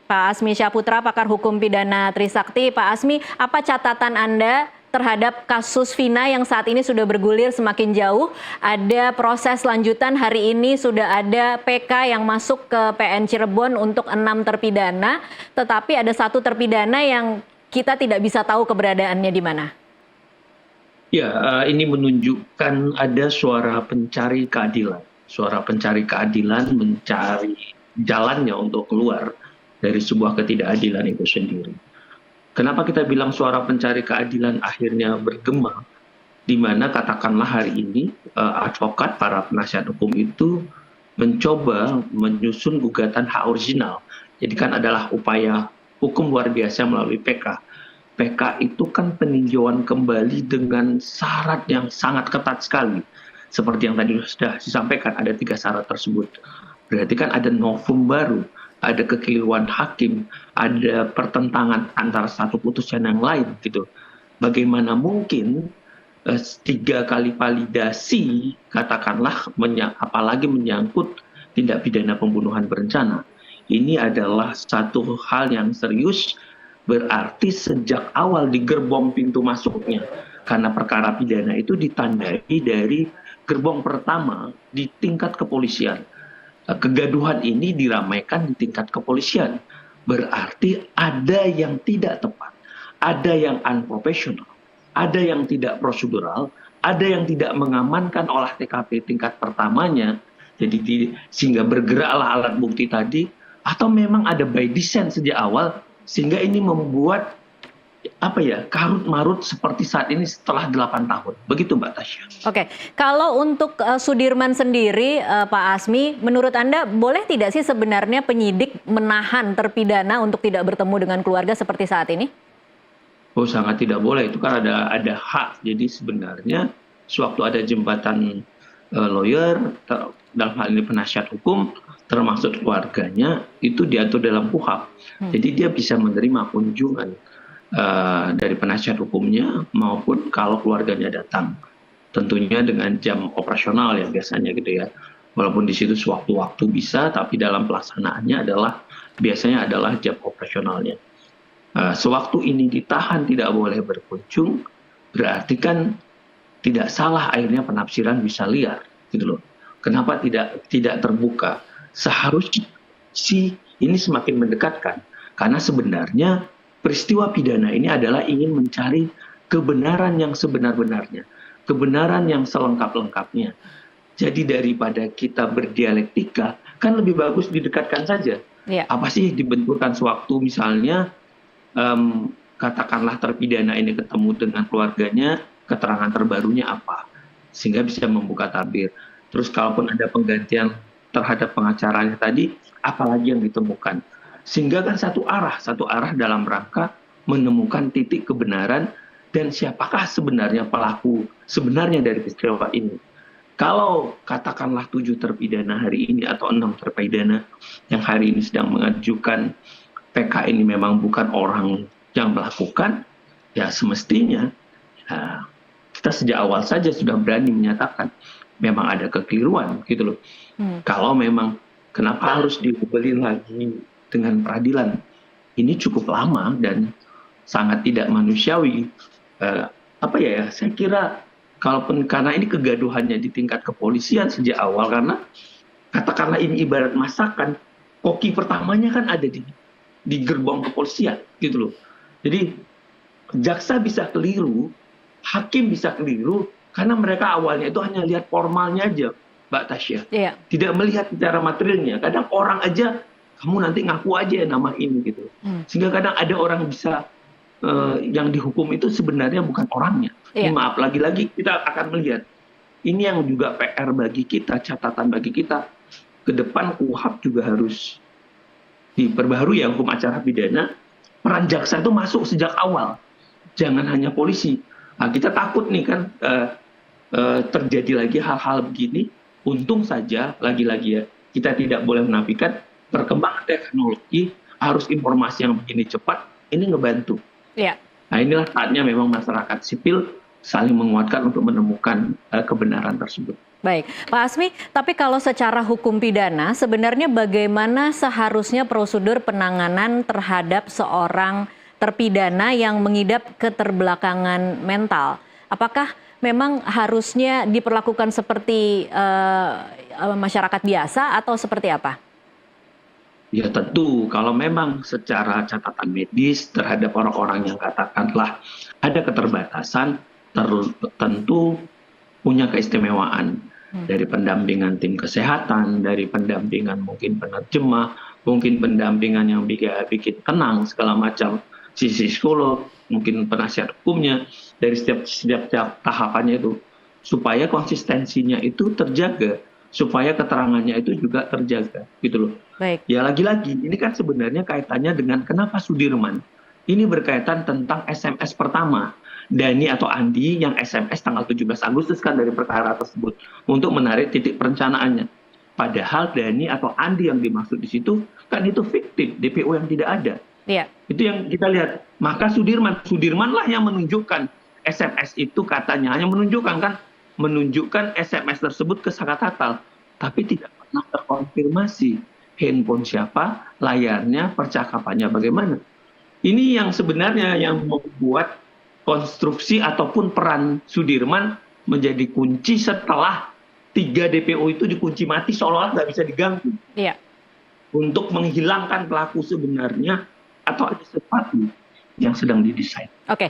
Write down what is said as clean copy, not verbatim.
Pak Asmi Syaputra, pakar hukum pidana Trisakti. Pak Asmi, apa catatan Anda terhadap kasus Vina yang saat ini sudah bergulir semakin jauh? Ada proses lanjutan, hari ini sudah ada PK yang masuk ke PN Cirebon untuk 6 terpidana, tetapi ada 1 terpidana yang kita tidak bisa tahu keberadaannya di mana. Ya, ini menunjukkan ada suara pencari keadilan. Suara pencari keadilan mencari jalannya untuk keluar dari sebuah ketidakadilan itu sendiri. Kenapa kita bilang suara pencari keadilan akhirnya bergema? Di mana katakanlah hari ini advokat, para penasihat hukum itu mencoba menyusun gugatan hak orisinal. Jadi kan adalah upaya hukum luar biasa melalui PK. PK itu kan peninjauan kembali dengan syarat yang sangat ketat sekali. Seperti yang tadi sudah disampaikan, ada 3 syarat tersebut. Berarti kan ada novum baru, ada kekeliruan hakim, ada pertentangan antara satu putusan yang lain gitu. Bagaimana mungkin 3 kali validasi, katakanlah apalagi menyangkut tindak pidana pembunuhan berencana. Ini adalah satu hal yang serius, berarti sejak awal di gerbong pintu masuknya, karena perkara pidana itu ditandai dari gerbong pertama di tingkat kepolisian. Kegaduhan ini diramaikan di tingkat kepolisian. Berarti ada yang tidak tepat, ada yang unprofessional, ada yang tidak prosedural, ada yang tidak mengamankan olah TKP tingkat pertamanya, jadi sehingga bergeraklah alat bukti tadi, atau memang ada by design sejak awal, sehingga ini membuat karut marut seperti saat ini setelah 8 tahun. Begitu Mbak Tasya. Oke, kalau untuk Sudirman sendiri, Pak Asmi, menurut Anda boleh tidak sih sebenarnya penyidik menahan terpidana untuk tidak bertemu dengan keluarga seperti saat ini? Oh, sangat tidak boleh. Itu kan ada hak. Jadi sebenarnya sewaktu ada jembatan lawyer, dalam hal ini penasihat hukum, termasuk keluarganya, itu diatur dalam KUHP. Jadi dia bisa menerima kunjungan dari penasihat hukumnya maupun kalau keluarganya datang, tentunya dengan jam operasional ya biasanya gitu ya, walaupun di situ sewaktu-waktu bisa, tapi dalam pelaksanaannya biasanya adalah jam operasionalnya. Sewaktu ini ditahan tidak boleh berkunjung, berarti kan tidak salah akhirnya penafsiran bisa liar gitu loh. Kenapa tidak terbuka? Seharusnya sih ini semakin mendekatkan, karena sebenarnya peristiwa pidana ini adalah ingin mencari kebenaran yang sebenar-benarnya, kebenaran yang selengkap-lengkapnya. Jadi daripada kita berdialektika, kan lebih bagus didekatkan saja. Ya. Apa sih dibenturkan sewaktu misalnya, katakanlah terpidana ini ketemu dengan keluarganya, keterangan terbarunya apa, sehingga bisa membuka tabir. Terus kalaupun ada penggantian terhadap pengacaranya tadi, apalagi yang ditemukan. Sehingga kan satu arah dalam rangka menemukan titik kebenaran dan siapakah sebenarnya pelaku sebenarnya dari peristiwa ini. Kalau katakanlah 7 terpidana hari ini atau 6 terpidana yang hari ini sedang mengajukan PK ini memang bukan orang yang melakukan, ya semestinya kita sejak awal saja sudah berani menyatakan memang ada kekeliruan gitu loh. Kalau memang kenapa harus dibeli lagi dengan peradilan, ini cukup lama dan sangat tidak manusiawi. Saya kira kalaupun karena ini kegaduhannya di tingkat kepolisian sejak awal, karena katakanlah ini ibarat masakan, koki pertamanya kan ada di gerbong kepolisian gitu loh. Jadi jaksa bisa keliru, hakim bisa keliru, karena mereka awalnya itu hanya lihat formalnya aja, Mbak Tasya. Iya. Tidak melihat secara materialnya. Kadang orang aja, kamu nanti ngaku aja nama ini gitu. Sehingga kadang ada orang bisa yang dihukum itu sebenarnya bukan orangnya. Iya. Maaf, lagi-lagi kita akan melihat. Ini yang juga PR bagi kita, catatan bagi kita. Ke depan KUHP juga harus diperbaharui ya, hukum acara pidana. Peran jaksa itu masuk sejak awal. Jangan hanya polisi. Nah, kita takut nih kan terjadi lagi hal-hal begini. Untung saja, lagi-lagi ya, kita tidak boleh menafikan perkembangan teknologi, harus informasi yang begini cepat, ini ngebantu. Ya. Nah inilah saatnya memang masyarakat sipil saling menguatkan untuk menemukan kebenaran tersebut. Baik, Pak Asmi, tapi kalau secara hukum pidana, sebenarnya bagaimana seharusnya prosedur penanganan terhadap seorang terpidana yang mengidap keterbelakangan mental? Apakah memang harusnya diperlakukan seperti masyarakat biasa atau seperti apa? Ya tentu, kalau memang secara catatan medis terhadap orang-orang yang katakanlah ada keterbatasan, tentu punya keistimewaan dari pendampingan tim kesehatan, dari pendampingan mungkin penerjemah, mungkin pendampingan yang bikin tenang segala macam, sisi psikolog, mungkin penasihat hukumnya, dari setiap tahapannya itu, supaya konsistensinya itu terjaga, supaya keterangannya itu juga terjaga, gitu loh. Baik. Ya lagi-lagi, ini kan sebenarnya kaitannya dengan kenapa Sudirman. Ini berkaitan tentang SMS pertama. Dani atau Andi yang SMS tanggal 17 Agustus kan dari perkara tersebut untuk menarik titik perencanaannya. Padahal Dani atau Andi yang dimaksud di situ kan itu fiktif, DPO yang tidak ada. Iya. Itu yang kita lihat. Maka Sudirman lah yang menunjukkan SMS itu, katanya hanya menunjukkan SMS tersebut ke Sakatatal, tapi tidak pernah terkonfirmasi handphone siapa, layarnya, percakapannya bagaimana. Ini yang sebenarnya yang membuat konstruksi ataupun peran Sudirman menjadi kunci setelah 3 DPO itu dikunci mati seolah-olah nggak bisa diganggu. Iya. Untuk menghilangkan pelaku sebenarnya atau ada sesuatu yang sedang didesain. Oke,